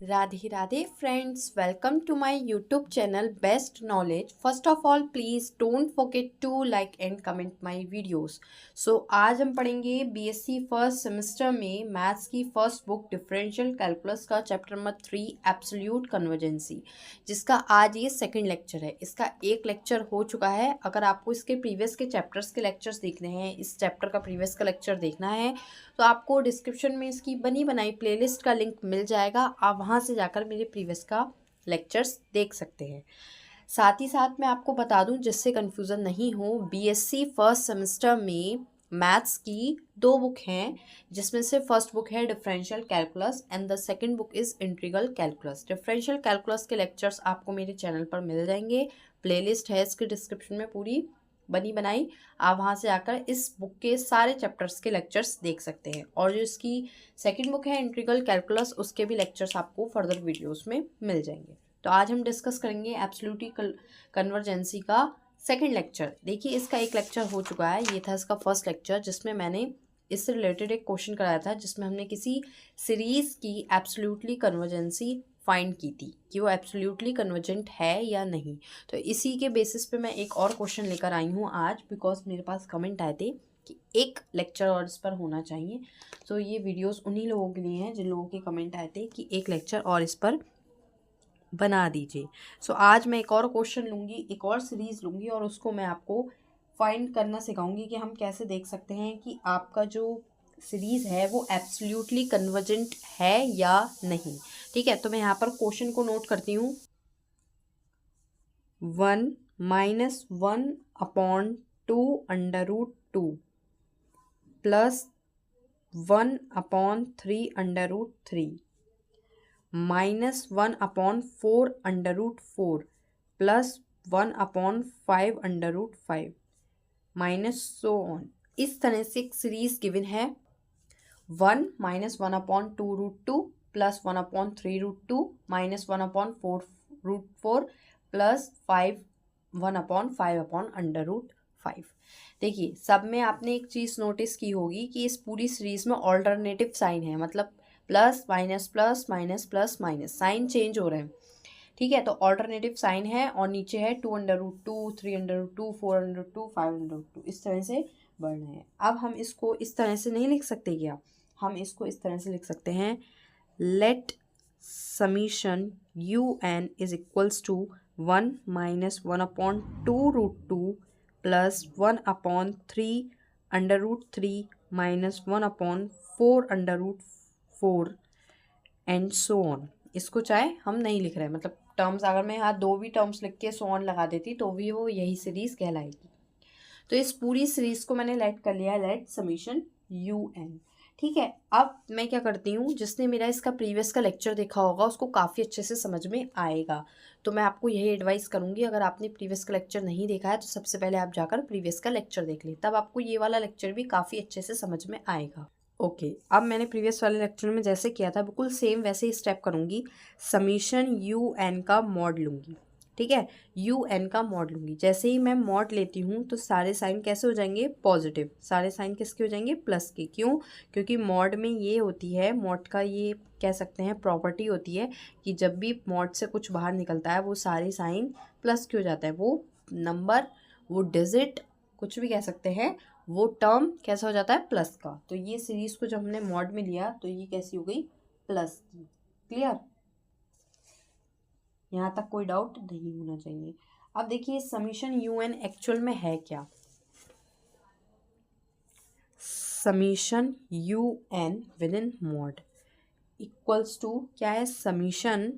Radhe Radhe friends, welcome to my YouTube channel best knowledge. First of all please don't forget to like and comment my videos. So आज हम पढ़ेंगे BSc first semester में maths की first book differential calculus का chapter number 3 absolute convergency, जिसका आज ये second lecture है। इसका एक लेक्चर हो चुका है। अगर आपको इसके प्रीवियस के चैप्टर्स के लेक्चर्स देखने हैं, इस चैप्टर का प्रीवियस का लेक्चर देखना है, तो आपको डिस्क्रिप्शन में इसकी बनी बनाई प्लेलिस्ट का लिंक मिल जाएगा। आप वहाँ से जाकर मेरे प्रीवियस का लेक्चर्स देख सकते हैं। साथ ही साथ मैं आपको बता दूं, जिससे कन्फ्यूज़न नहीं हो, बीएससी फर्स्ट सेमेस्टर में मैथ्स की दो बुक हैं, जिसमें से फर्स्ट बुक है differential calculus and the second book is integral calculus. Differential calculus के लेक्चर्स आपको मेरे चैनल पर मिल जाएंगे। प्लेलिस्ट है इसके डिस्क्रिप्शन में पूरी बनी बनाई। आप वहाँ से आकर इस बुक के सारे चैप्टर्स के लेक्चर्स देख सकते हैं। और जो इसकी सेकंड बुक है इंटीग्रल कैलकुलस, उसके भी लेक्चर्स आपको फर्दर वीडियोस में मिल जाएंगे। तो आज हम डिस्कस करेंगे एब्सोल्यूट कन्वर्जेंसी का सेकंड लेक्चर। देखिए, इसका एक लेक्चर हो चुका है, ये था इसका फर्स्ट लेक्चर, जिसमें मैंने इससे रिलेटेड एक क्वेश्चन कराया था, जिसमें हमने किसी सीरीज़ की एब्सोल्यूटली कन्वर्जेंसी फाइंड की थी कि वो एब्सोल्युटली कन्वर्जेंट है या नहीं। तो इसी के बेसिस पे मैं एक और क्वेश्चन लेकर आई हूँ आज, बिकॉज मेरे पास कमेंट आए थे कि एक लेक्चर और इस पर होना चाहिए। तो ये वीडियोस उन्हीं लोगों के लिए हैं जिन लोगों के कमेंट आए थे कि एक लेक्चर और इस पर बना दीजिए। सो आज मैं एक और क्वेश्चन लूँगी, एक और सीरीज़ लूँगी, और उसको मैं आपको फाइंड करना सिखाऊंगी कि हम कैसे देख सकते हैं कि आपका जो सीरीज़ है वो एब्सोल्युटली कन्वर्जेंट है या नहीं। ठीक है, तो मैं यहाँ पर क्वेश्चन को नोट करती हूँ। 1 - 1/2 plus 1/3 -1/4 plus 1/5 minus so on. इस तरह से एक सीरीज गिवन है। 1 - 1/2√2 प्लस 1/3√2 माइनस 1/4√4 प्लस 1/5/5। देखिए, सब में आपने एक चीज़ नोटिस की होगी कि इस पूरी सीरीज में ऑल्टरनेटिव साइन है, मतलब plus minus plus minus plus minus, sign change हो रहे हैं। ठीक है, तो ऑल्टरनेटिव साइन है और नीचे है 2√2, 3√2, 4√2, 5√2, इस तरह से बढ़ रहे हैं। अब हम इसको इस तरह से नहीं लिख सकते क्या? हम इसको इस तरह से लिख सकते हैं, let summation UN is equals to 1 - 1/2√2 plus 1/3√3 minus 1/4√4 and so on. इसको चाहे हम नहीं लिख रहे हैं, मतलब टर्म्स अगर मैं यहाँ दो भी टर्म्स लिख के सो ऑन लगा देती तो भी वो यही सीरीज कहलाएगी। तो इस पूरी सीरीज को मैंने लेट कर लिया, लेट समीशन UN। ठीक है, अब मैं क्या करती हूँ, जिसने मेरा इसका प्रीवियस का लेक्चर देखा होगा उसको काफ़ी अच्छे से समझ में आएगा। तो मैं आपको यही एडवाइस करूँगी, अगर आपने प्रीवियस का लेक्चर नहीं देखा है तो सबसे पहले आप जाकर प्रीवियस का लेक्चर देख लें, तब आपको ये वाला लेक्चर भी काफ़ी अच्छे से समझ में आएगा। ओके, अब मैंने प्रीवियस वाले लेक्चर में जैसे किया था बिल्कुल सेम वैसे ही स्टेप करूँगी। समीशन UN का मॉड लूँगी। ठीक है, UN का मॉड लूँगी। जैसे ही मैं मॉड लेती हूँ तो सारे साइन कैसे हो जाएंगे? पॉजिटिव। सारे साइन किसके हो जाएंगे? प्लस के। क्यों? क्योंकि मॉड में ये होती है, मॉड का ये कह सकते हैं प्रॉपर्टी होती है कि जब भी मॉड से कुछ बाहर निकलता है वो सारे साइन प्लस के हो जाता है। वो नंबर, वो डिजिट, कुछ भी कह सकते हैं, वो टर्म कैसा हो जाता है? प्लस का। तो ये सीरीज को जब हमने मॉड में लिया तो ये कैसी हो गई? प्लस की। क्लियर? यहाँ तक कोई डाउट नहीं होना चाहिए। अब देखिए, समीशन UN एक्चुअल में है क्या? Summation UN with n mod equals to क्या है? समीशन,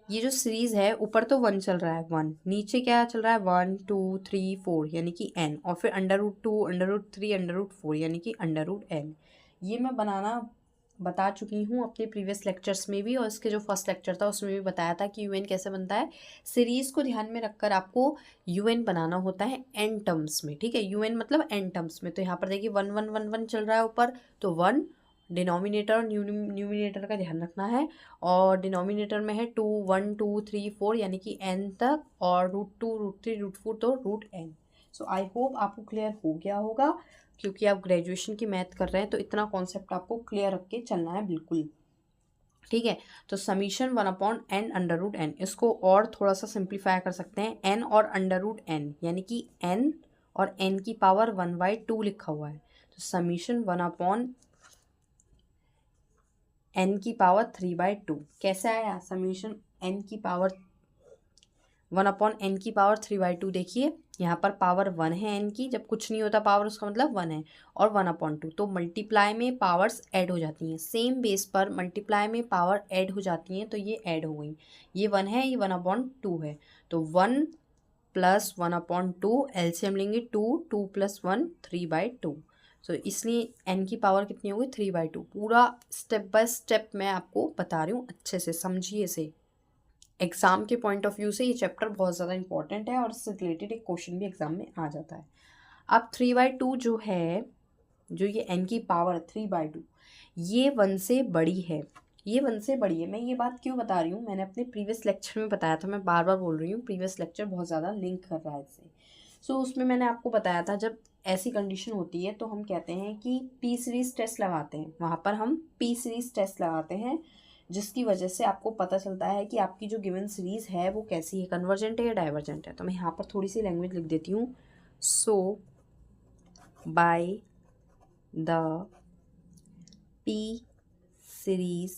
ये जो सीरीज है ऊपर तो 1 चल रहा है, 1, नीचे क्या चल रहा है? 1 2 3 4 यानी कि n, और फिर √2, √3, √4 यानी कि √n। ये मैं बनाना बता चुकी हूँ अपने प्रीवियस लेक्चर्स में भी, और इसके जो फर्स्ट लेक्चर था उसमें भी बताया था कि UN कैसे बनता है। सीरीज़ को ध्यान में रखकर आपको UN बनाना होता है n टर्म्स में। ठीक है, UN मतलब n टर्म्स में। तो यहाँ पर देखिए 1 1 1 1 चल रहा है ऊपर, तो 1 डिनोमिनेटर और न्यूमिनेटर का ध्यान रखना है। और डिनोमिनेटर में है 2 1 2 3 4 यानी कि n तक, और √2 √3 √4 तो √n। सो आई होप आपको क्लियर हो गया होगा, क्योंकि आप ग्रेजुएशन की मैथ कर रहे हैं तो इतना कॉन्सेप्ट आपको क्लियर रख के चलना है बिल्कुल। ठीक है, तो summation 1/n under root N, इसको और थोड़ा सा सिंप्लीफाई कर सकते हैं, n और अंडर रूट एन, यानी कि n और n की पावर 1/2 लिखा हुआ है, तो समीशन 1/n की पावर 3/2 कैसे आया, समीशन n की पावर 1/n की पावर 3/2, देखिए यहाँ पर पावर 1 है n की, जब कुछ नहीं होता पावर उसका मतलब 1 है, और 1/2, तो मल्टीप्लाई में पावर्स ऐड हो जाती हैं, सेम बेस पर मल्टीप्लाई में पावर ऐड हो जाती हैं, तो ये ऐड हो गई, ये 1 है, ये 1/2 है, तो 1 + 1/2, एलसीएम लेंगे 2, 2 + 1 3/2, तो इसलिए n की पावर कितनी होगी 3/2। पूरा स्टेप बाय स्टेप मैं आपको बता रही हूँ, अच्छे से समझिए इसे। एग्जाम के पॉइंट ऑफ व्यू से ये चैप्टर बहुत ज़्यादा इंपॉर्टेंट है और इससे रिलेटेड एक क्वेश्चन भी एग्जाम में आ जाता है। अब 3/2 जो है, जो ये n की पावर 3/2, ये 1 से बड़ी है, ये 1 से बड़ी है। मैं ये बात क्यों बता रही हूँ, मैंने अपने प्रीवियस लेक्चर में बताया था, मैं बार बार बोल रही हूँ, प्रीवियस लेक्चर बहुत ज़्यादा लिंक कर रहा है इससे। सो उसमें मैंने आपको बताया था, जब ऐसी कंडीशन होती है तो हम कहते हैं कि पी सीरीज टेस्ट लगाते हैं, वहाँ पर हम पी सीरीज टेस्ट लगाते हैं, जिसकी वजह से आपको पता चलता है कि आपकी जो गिवन सीरीज़ है वो कैसी है, कन्वर्जेंट है या डाइवर्जेंट है। तो मैं यहाँ पर थोड़ी सी लैंग्वेज लिख देती हूँ। So by the P series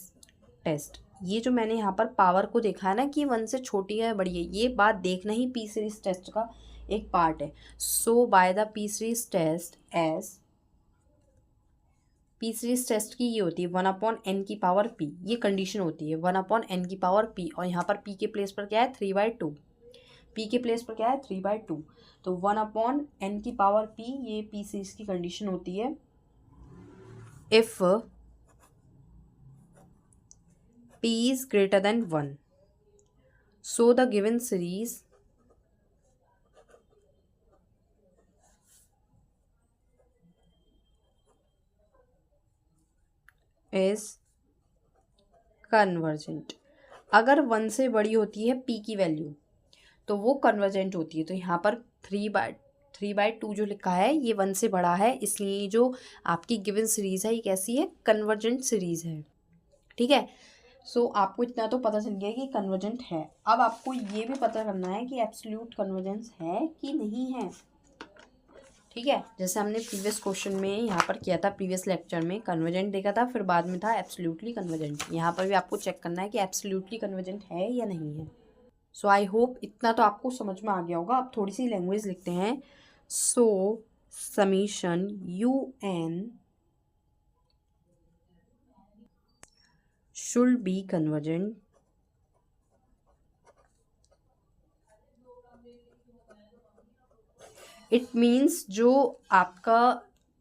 test, ये जो मैंने यहाँ पर पावर को देखा है ना कि 1 से छोटी है बड़ी है, ये बात देखना ही पी सीरीज टेस्ट का एक पार्ट है। So by the P series test, as P series test की ये होती है 1/n की पावर p, ये कंडीशन होती है 1/n की पावर p, और यहाँ पर p के प्लेस पर क्या है 3/2, p के प्लेस पर क्या है 3/2, तो 1/n की पावर p, ये p सीरीज की कंडीशन होती है। If p is greater than 1, so the given series is convergent. अगर 1 से बड़ी होती है p की वैल्यू तो वो कन्वर्जेंट होती है। तो यहाँ पर 3/2 जो लिखा है ये 1 से बड़ा है, इसलिए जो आपकी गिवन सीरीज़ है ये कैसी है, कन्वर्जेंट सीरीज़ है। ठीक है, सो आपको इतना तो पता चल गया कि कन्वर्जेंट है। अब आपको ये भी पता करना है कि एब्सोल्यूट कन्वर्जेंस है कि नहीं है। ठीक है, जैसे हमने प्रीवियस क्वेश्चन में यहाँ पर किया था, प्रीवियस लेक्चर में कन्वर्जेंट देखा था, फिर बाद में था एब्सोल्यूटली कन्वर्जेंट। यहाँ पर भी आपको चेक करना है कि एब्सोल्यूटली कन्वर्जेंट है या नहीं है। सो आई होप इतना तो आपको समझ में आ गया होगा। अब थोड़ी सी लैंग्वेज लिखते हैं। So summation UN should be convergent it means जो आपका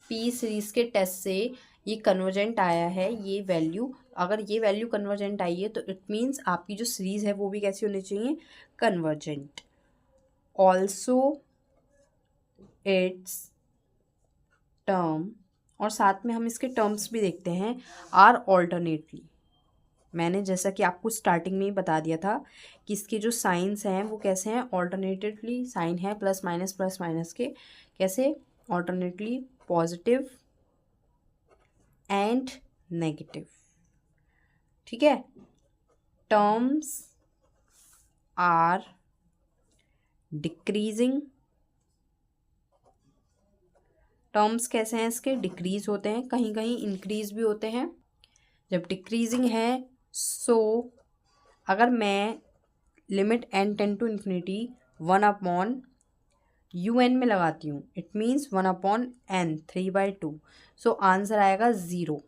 पी सीरीज के टेस्ट से ये कन्वर्जेंट आया है, ये वैल्यू, अगर ये वैल्यू कन्वर्जेंट आई है तो इट मीन्स आपकी जो सीरीज है वो भी कैसी होनी चाहिए, कन्वर्जेंट। ऑल्सो इट्स टर्म, और साथ में हम इसके टर्म्स भी देखते हैं, आर ऑल्टरनेटली। मैंने जैसा कि आपको स्टार्टिंग में ही बता दिया था कि इसके जो साइंस हैं वो कैसे हैं, ऑल्टरनेटिवली साइन है, प्लस माइनस के, कैसे ऑल्टरनेटली पॉजिटिव एंड नेगेटिव। ठीक है, टर्म्स आर डिक्रीजिंग, टर्म्स कैसे हैं इसके, डिक्रीज होते हैं, कहीं कहीं इंक्रीज भी होते हैं। जब डिक्रीजिंग है, सो अगर मैं limit n tend to infinity 1/UN में लगाती हूँ, it means 1/n 3/2, so answer आएगा 0।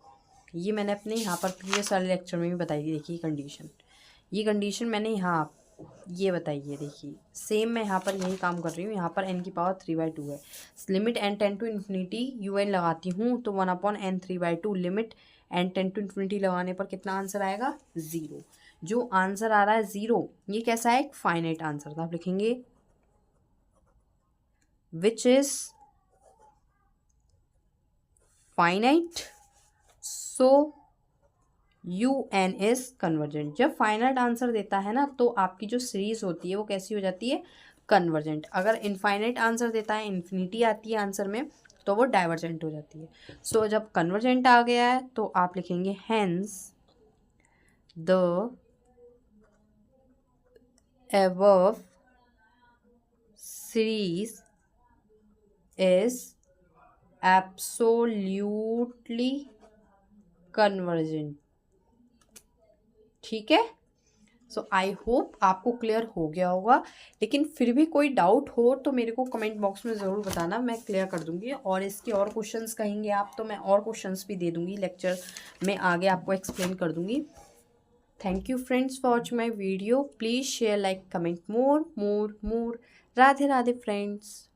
ये मैंने अपने यहाँ पर प्रीवियस वाले लेक्चर में भी बताई थी, देखिए कंडीशन, ये कंडीशन मैंने यहाँ ये बताई है, देखिए सेम मैं यहाँ पर यही काम कर रही हूँ। यहाँ पर n की पावर 3/2 है, limit n tend to infinity UN लगाती हूँ तो 1/n 3/2, limit n tend to infinity लगाने पर कितना आंसर आएगा, 0। जो आंसर आ रहा है 0, ये कैसा है, एक फाइनाइट आंसर था। आप लिखेंगे which is finite, so UN is convergent. जब फाइनाइट आंसर देता है ना तो आपकी जो सीरीज होती है वो कैसी हो जाती है, कन्वर्जेंट। अगर इनफाइनाइट आंसर देता है, इन्फिनिटी आती है आंसर में, तो वो डाइवर्जेंट हो जाती है। सो जब कन्वर्जेंट आ गया है तो आप लिखेंगे hence The above series is absolutely convergent. ठीक है, सो आई होप आपको क्लियर हो गया होगा, लेकिन फिर भी कोई डाउट हो तो मेरे को कमेंट बॉक्स में ज़रूर बताना, मैं क्लियर कर दूंगी। और इसके और क्वेश्चंस कहेंगे आप तो मैं और क्वेश्चंस भी दे दूंगी, लेक्चर में आगे आपको एक्सप्लेन कर दूंगी। Thank you friends for watching my video. Please share, like, comment more more more. Radhe Radhe friends.